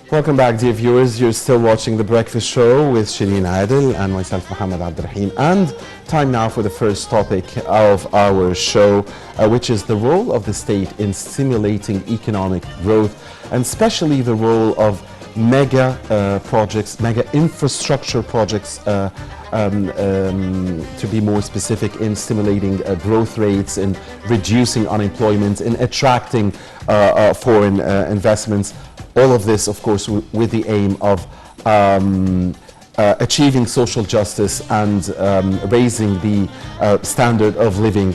Welcome back, dear viewers. You're still watching The Breakfast Show with Shireen Adil and myself, Mohammed Abdurrahim. And time now for the first topic of our show, which is the role of the state in stimulating economic growth, and especially the role of mega projects, mega infrastructure projects, to be more specific, in stimulating growth rates, in reducing unemployment, in attracting foreign investments. All of this, of course, with the aim of achieving social justice and raising the standard of living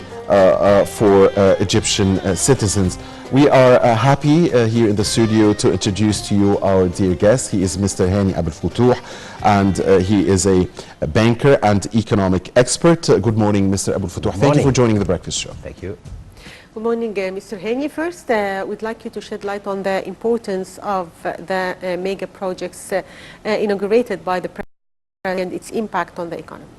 for Egyptian citizens. We are happy here in the studio to introduce to you our dear guest. He is Mr. Hany Abul Fatouh, and he is a banker and economic expert. Good morning, Mr. Abul Fatouh. Thank you for joining The Breakfast Show. Thank you. Good morning, Mr. Hany. First, we'd like you to shed light on the importance of the mega projects inaugurated by the President and its impact on the economy.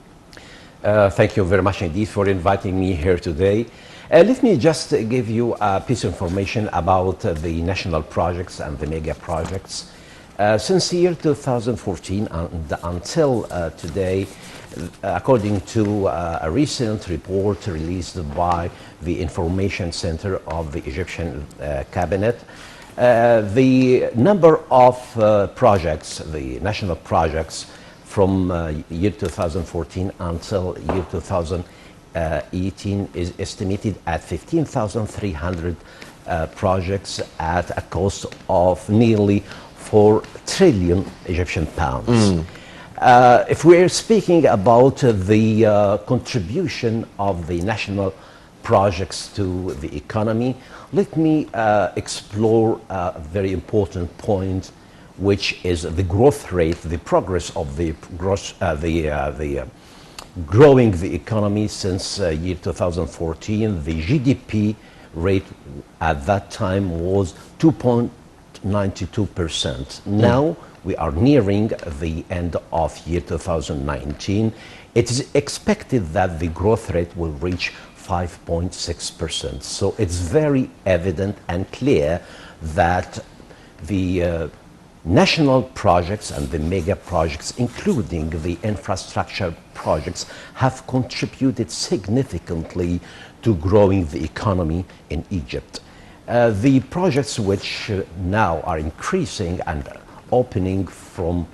Thank you very much indeed for inviting me here today. Let me just give you a piece of information about the national projects and the mega projects. Since the year 2014 and until today, according to a recent report released by the Information Center of the Egyptian Cabinet, the number of projects, the national projects from year 2014 until year 2018 is estimated at 15,300 projects at a cost of nearly 4 trillion Egyptian pounds. If we're speaking about the contribution of the national projects to the economy, let me explore a very important point, which is the growth rate, the progress of the growing the economy since year 2014. The GDP rate at that time was 2.92%. Now we are nearing the end of year 2019. It is expected that the growth rate will reach 5.6%. So it's very evident and clear that the national projects and the mega projects, including the infrastructure projects, have contributed significantly to growing the economy in Egypt. The projects which now are increasing and opening from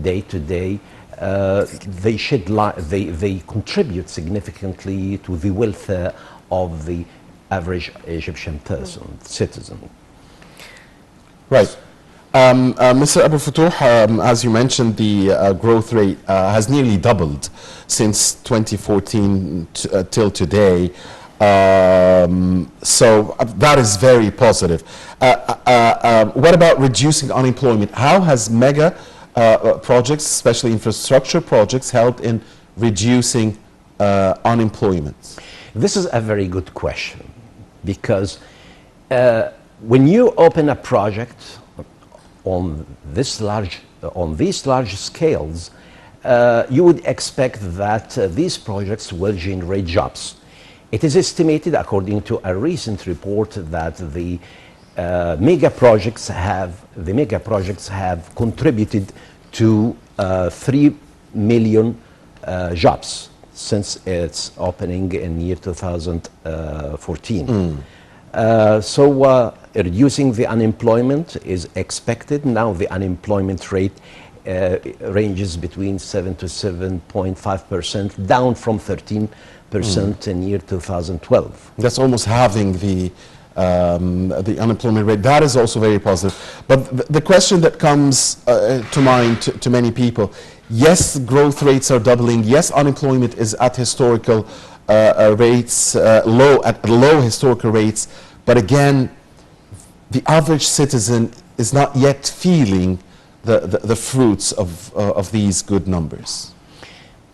day to day, they contribute significantly to the welfare of the average Egyptian citizen. Right. Mr. Abul Fatouh, as you mentioned, the growth rate has nearly doubled since 2014 till today. So that is very positive. What about reducing unemployment? How has mega projects, especially infrastructure projects, helped in reducing unemployment? This is a very good question, because when you open a project on these large scales, you would expect that these projects will generate jobs. It is estimated, according to a recent report, that the mega projects have contributed to 3 million jobs since its opening in year 2014. So reducing the unemployment is expected. Now the unemployment rate ranges between 7 to 7.5%, down from 13% in year 2012. That's almost halving the unemployment rate. That is also very positive. But the question that comes to mind to many people, yes, growth rates are doubling. Yes, unemployment is at historical rates, low historical rates. But again, the average citizen is not yet feeling the fruits of these good numbers.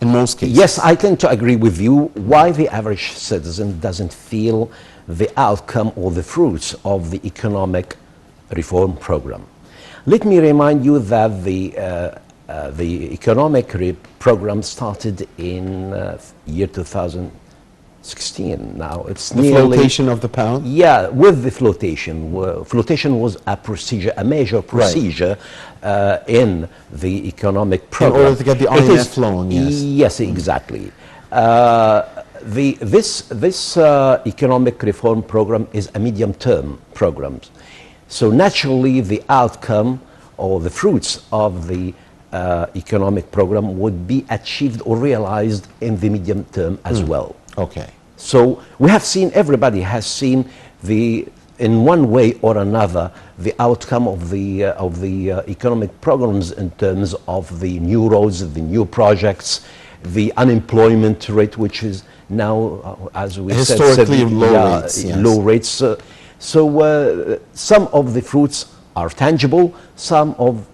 In most cases. Yes, I tend to agree with you. Why the average citizen doesn't feel the outcome or the fruits of the economic reform program? Let me remind you that the economic program started in year 2000 16 now. It's The nearly flotation of the pound? yeah, with the flotation. Flotation was a procedure, a major procedure in the economic program. In order to get the It IMF loan, yes. Yes, exactly. This economic reform program is a medium-term program. So naturally, the outcome or the fruits of the economic program would be achieved or realized in the medium term as well. Okay. So we have seen, everybody has seen in one way or another, the outcome of the economic programs in terms of the new roads, the new projects, the unemployment rate, which is now, as we historically said, low rates. Yes. Low rates. So some of the fruits are tangible, some of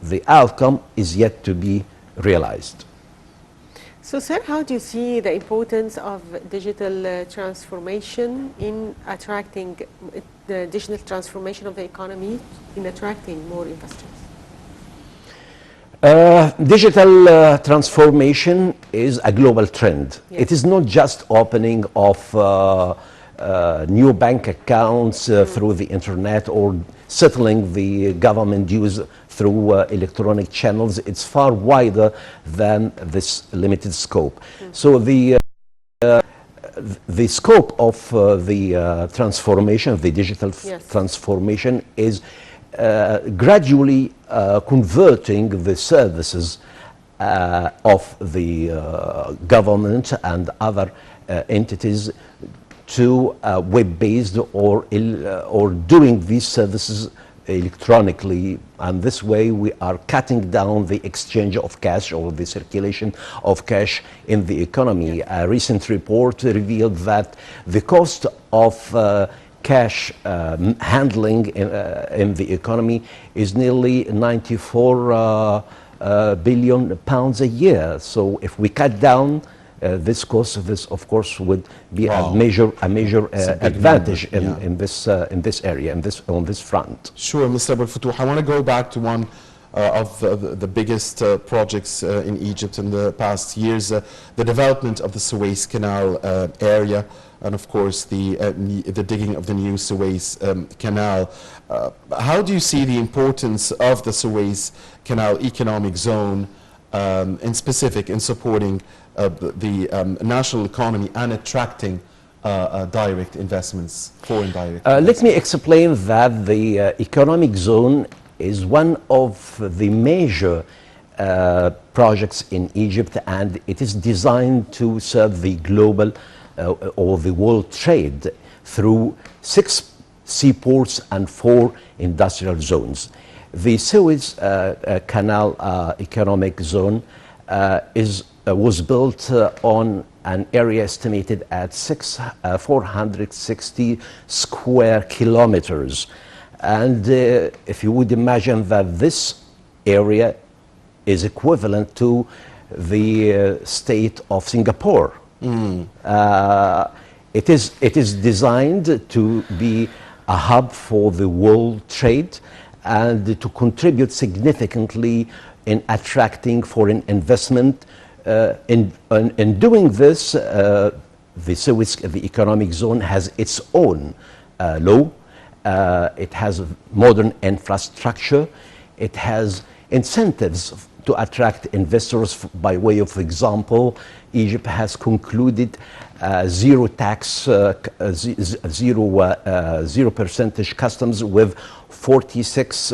the outcome is yet to be realized. So, sir, how do you see the importance of digital transformation in attracting the digital transformation of the economy in attracting more investors? Digital transformation is a global trend. Yes. It is not just opening of new bank accounts through the internet or settling the government dues through electronic channels. It's far wider than this limited scope. So the scope of the transformation, the digital transformation, is gradually converting the services of the government and other entities to web-based or doing these services electronically, and this way we are cutting down the exchange of cash or the circulation of cash in the economy. A recent report revealed that the cost of cash handling in the economy is nearly 94 billion pounds a year. So if we cut down this cost, this of course would be a major advantage in this area, on this front. Sure, Mr. Abul Fatouh. I want to go back to one of the biggest projects in Egypt in the past years, the development of the Suez Canal area, and of course the digging of the new Suez Canal. How do you see the importance of the Suez Canal economic zone in specific in supporting the national economy and attracting direct investments, foreign direct investments? Let me explain that the economic zone is one of the major projects in Egypt, and it is designed to serve the global or the world trade through 6 seaports and 4 industrial zones. The Suez Canal economic zone was built on an area estimated at 460 square kilometers. And if you would imagine that this area is equivalent to the state of Singapore. It is designed to be a hub for the world trade and to contribute significantly in attracting foreign investment. In doing this, the economic zone has its own law. It has modern infrastructure. It has incentives to attract investors. By way of example, Egypt has concluded zero tax, 0% customs with 46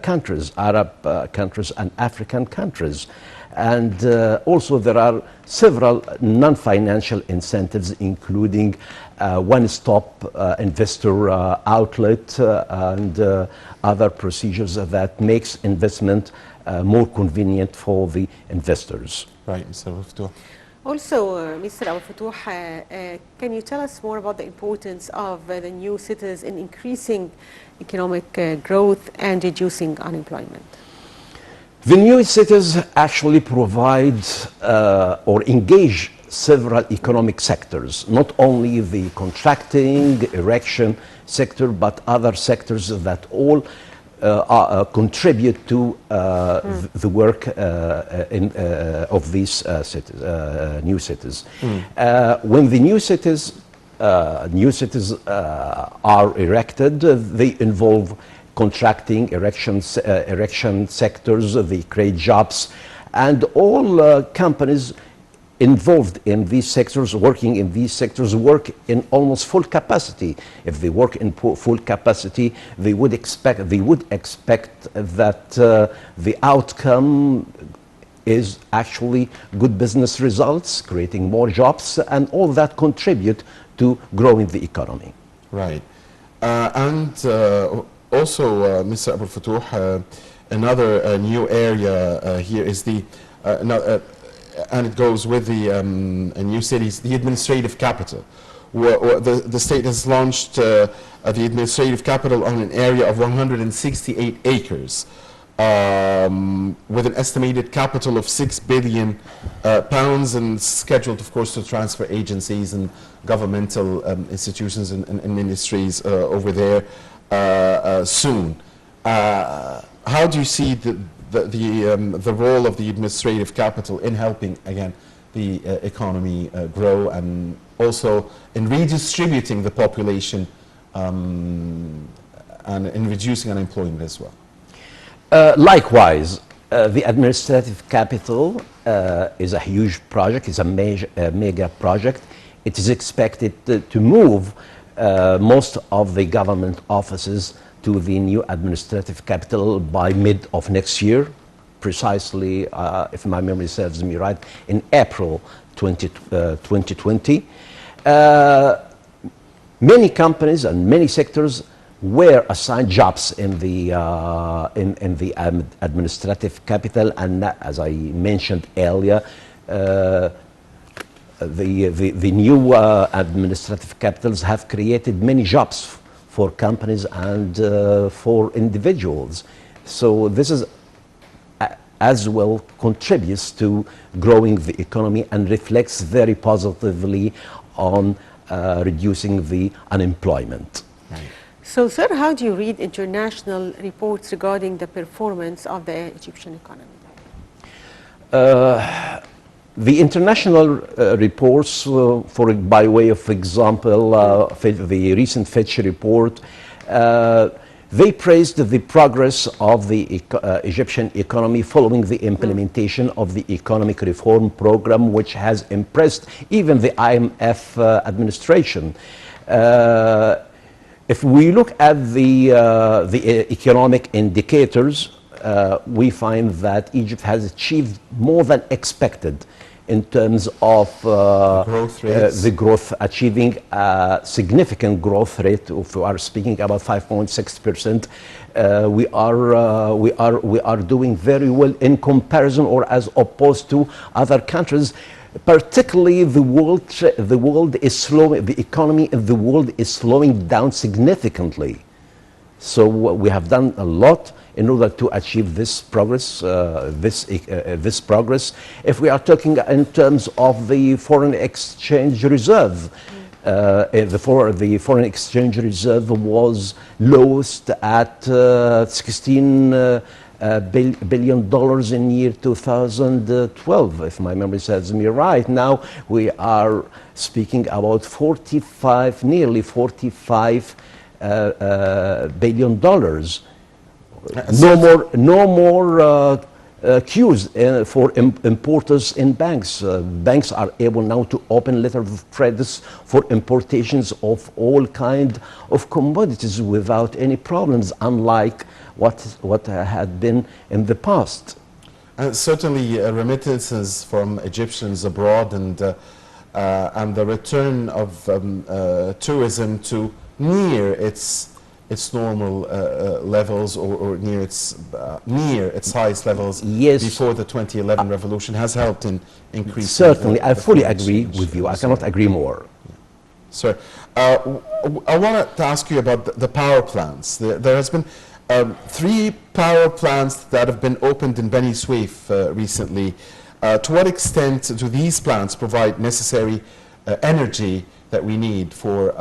countries, Arab countries and African countries. And also there are several non-financial incentives, including one-stop investor outlet and other procedures that makes investment more convenient for the investors. Right, Mr. Abul Fatouh. Also, Mr. Abul Fatouh, can you tell us more about the importance of the new cities in increasing economic growth and reducing unemployment? The new cities actually provide or engage several economic sectors, not only the contracting, erection sector, but other sectors that all contribute to the work of these new cities. When the new cities are erected, they involve contracting, erection sectors, they create jobs, and all companies involved in these sectors, working in these sectors, work in almost full capacity. If they work in full capacity, they would expect that the outcome is actually good business results, creating more jobs, and all that contribute to growing the economy. Right. Also, Mr. Abul Fatouh, another new area here is the and it goes with the new cities, the administrative capital. The state has launched the administrative capital on an area of 168 acres with an estimated capital of £6 billion and scheduled, of course, to transfer agencies and governmental institutions and ministries over there soon. How do you see the role of the administrative capital in helping, again, the economy grow, and also in redistributing the population and in reducing unemployment as well? Likewise, the administrative capital is a huge project, is a mega project. It is expected to move most of the government offices to the new administrative capital by mid of next year, precisely, if my memory serves me right, in April 2020. Many companies and many sectors were assigned jobs in the administrative capital, and as I mentioned earlier, the new administrative capitals have created many jobs for companies and for individuals. So this is as well contributes to growing the economy and reflects very positively on reducing the unemployment. Right. So, sir, how do you read international reports regarding the performance of the Egyptian economy? The international reports, by way of example, the recent Fitch report, they praised the progress of the Egyptian economy following the implementation of the economic reform program, which has impressed even the IMF administration. If we look at the economic indicators, we find that Egypt has achieved more than expected in terms of growth rates. the growth, achieving a significant growth rate. If we are speaking about 5.6%, we are doing very well in comparison or as opposed to other countries. Particularly, the world is slowing. The economy in the world is slowing down significantly. So we have done a lot in order to achieve this progress. This progress. If we are talking in terms of the foreign exchange reserve, the foreign exchange reserve was lowest at $16 billion in year 2012, if my memory serves me right. Now we are speaking about nearly $45 billion. No more queues for importers in banks. Banks are able now to open letters of credits for importations of all kind of commodities without any problems, unlike what had been in the past. Certainly, remittances from Egyptians abroad and the return of tourism to near its normal levels or near its highest levels before the 2011 revolution has helped in increasing. Certainly, I fully agree with you. I cannot agree more. Sir, I wanted to ask you about the power plants. There has been 3 power plants that have been opened in Beni Suef recently. To what extent do these plants provide necessary energy that we need for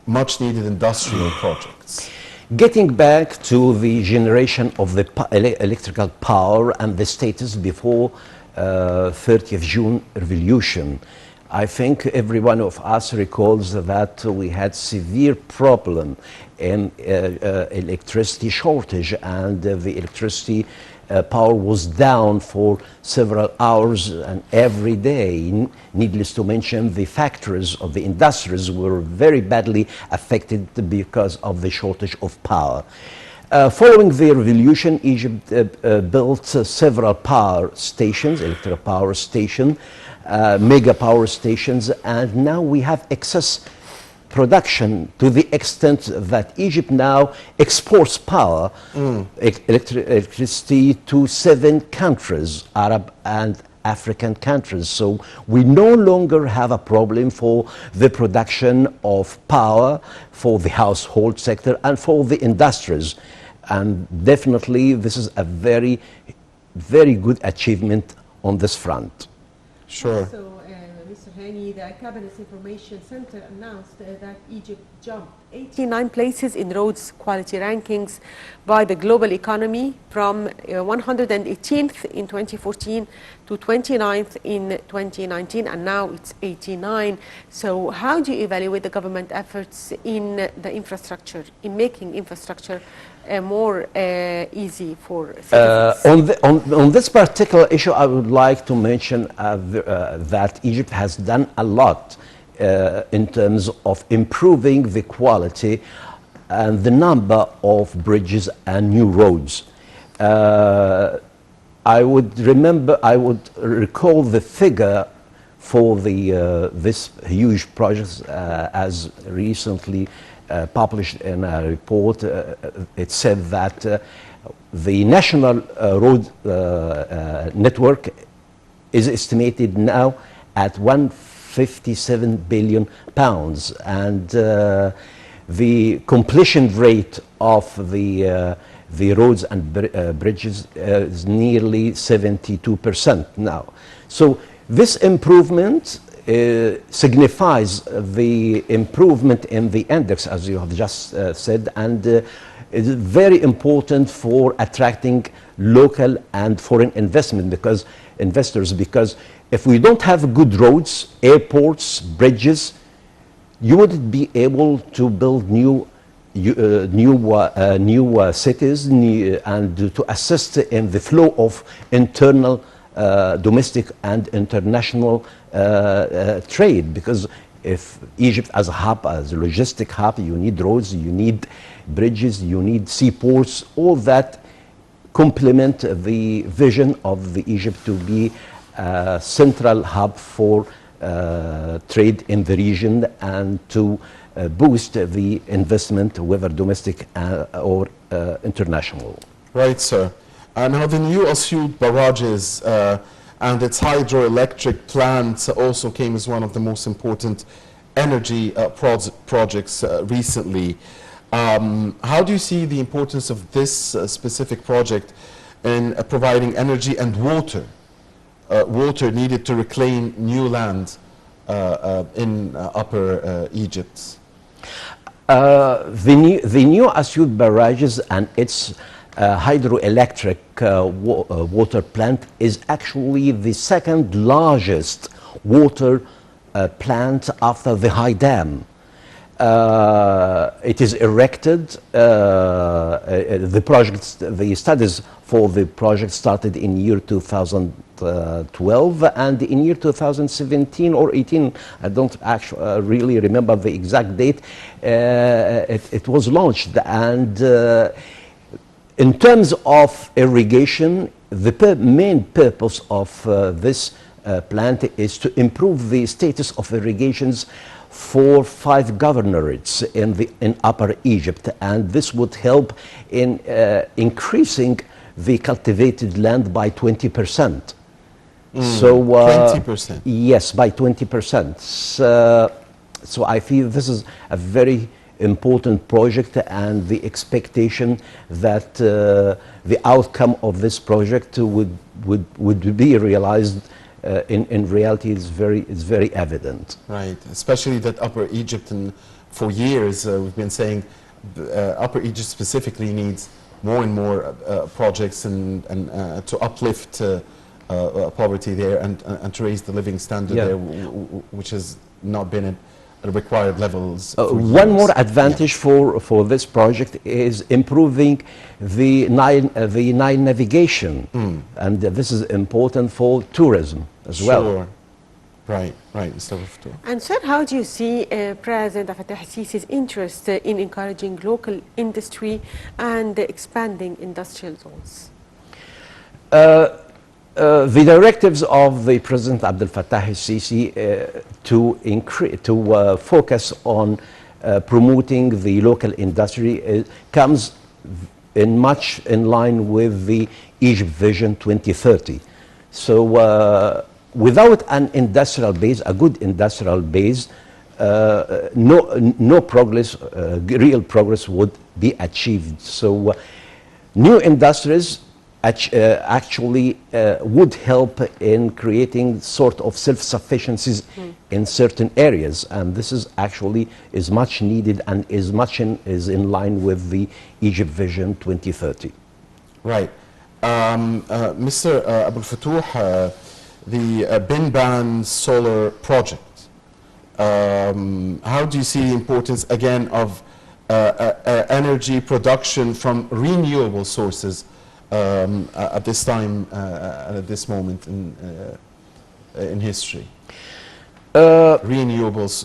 much needed industrial projects? Getting back to the generation of the electrical power and the status before 30th June revolution, I think every one of us recalls that we had severe problem in electricity shortage, and the electricity power was down for several hours and every day. Needless to mention, the factories of the industries were very badly affected because of the shortage of power. Following the revolution, Egypt built several power stations, electrical power stations, mega power stations, and now we have excess production to the extent that Egypt now exports power, electricity, to 7 countries, Arab and African countries. So we no longer have a problem for the production of power for the household sector and for the industries. And definitely this is a very, very good achievement on this front. Sure. So, Mr. Hany, the Cabinet's Information Center announced that Egypt jumped 89 places in roads quality rankings by the global economy from 118th in 2014 to 29th in 2019, and now it's 89. So how do you evaluate the government efforts in the infrastructure, in making infrastructure more easy for citizens? On this particular issue, I would like to mention that Egypt has done a lot in terms of improving the quality and the number of bridges and new roads. I would recall the figure for this huge project as recently published in a report. It said that the national road network is estimated now at 157 billion pounds, and the completion rate of the roads and bridges is nearly 72% now. So this improvement signifies the improvement in the index, as you have just said, and is very important for attracting local and foreign investment because if we don't have good roads, airports, bridges, you wouldn't be able to build new cities and to assist in the flow of internal domestic and international trade, because if Egypt as a hub, as a logistic hub, you need roads, you need bridges, you need seaports, all that complement the vision of the Egypt to be a central hub for trade in the region and to boost the investment, whether domestic or international. Right, sir. Now the new Asyut barrages and its hydroelectric plant also came as one of the most important energy projects recently. How do you see the importance of this specific project in providing energy and water? Water needed to reclaim new land in Upper Egypt. The new Asyut barrages and its hydroelectric water plant is actually the second largest water plant after the High Dam. It is erected, the studies for the project started in year 2012, and in year 2017 or 18, I don't actually really remember the exact date, it was launched. And in terms of irrigation, the main purpose of this plant is to improve the status of irrigations for 5 governorates in Upper Egypt, and this would help in increasing the cultivated land by 20%. So 20%? Yes, by 20%. So I feel this is a very important project, and the expectation that the outcome of this project would be realized in reality is very evident. Right, especially that Upper Egypt, and for years we've been saying Upper Egypt specifically needs more and more projects and to uplift poverty there and to raise the living standard Yeah. there, which has not been at required levels. For One years. more advantage for this project is improving the Nile navigation, and this is important for tourism as well. Sure. Right, Mr. Fatouh. And sir, how do you see President Fatouh al-Sisi's interest in encouraging local industry and expanding industrial zones? The directives of the President Abdel Fattah al-Sisi to focus on promoting the local industry comes much in line with the Egypt Vision 2030. So without an industrial base, a good industrial base, no progress, real progress would be achieved. So new industries actually would help in creating sort of self-sufficiencies in certain areas, and this is actually is much needed and is in line with the Egypt Vision 2030. Right. Mr. Abul Fatouh, the Binban solar project, how do you see the importance again of energy production from renewable sources at this time, at this moment in history? Renewables.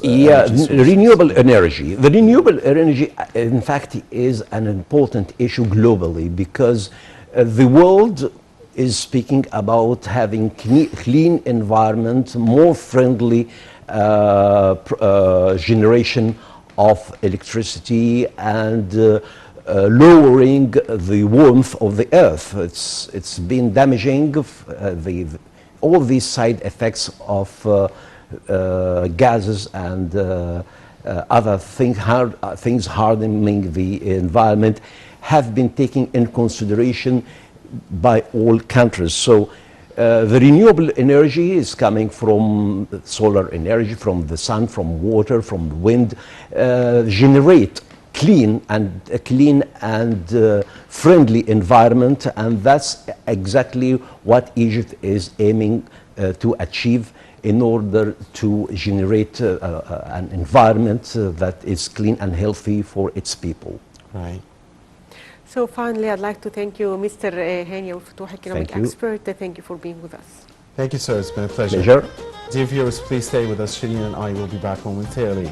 Renewable energy. The renewable energy, in fact, is an important issue globally because the world is speaking about having clean environment, more friendly generation of electricity, and lowering the warmth of the earth. It's been damaging all these side effects of gases and other things hardening the environment have been taken in consideration by all countries. So the renewable energy is coming from solar energy, from the sun, from water, from wind, generate clean and friendly environment, and that's exactly what Egypt is aiming to achieve in order to generate an environment that is clean and healthy for its people. Right. So finally, I'd like to thank you, Mr. Hany, Fatouh, economic expert. Thank you for being with us. Thank you, sir. It's been a pleasure. Pleasure. Dear viewers, please stay with us. Shireen and I will be back momentarily.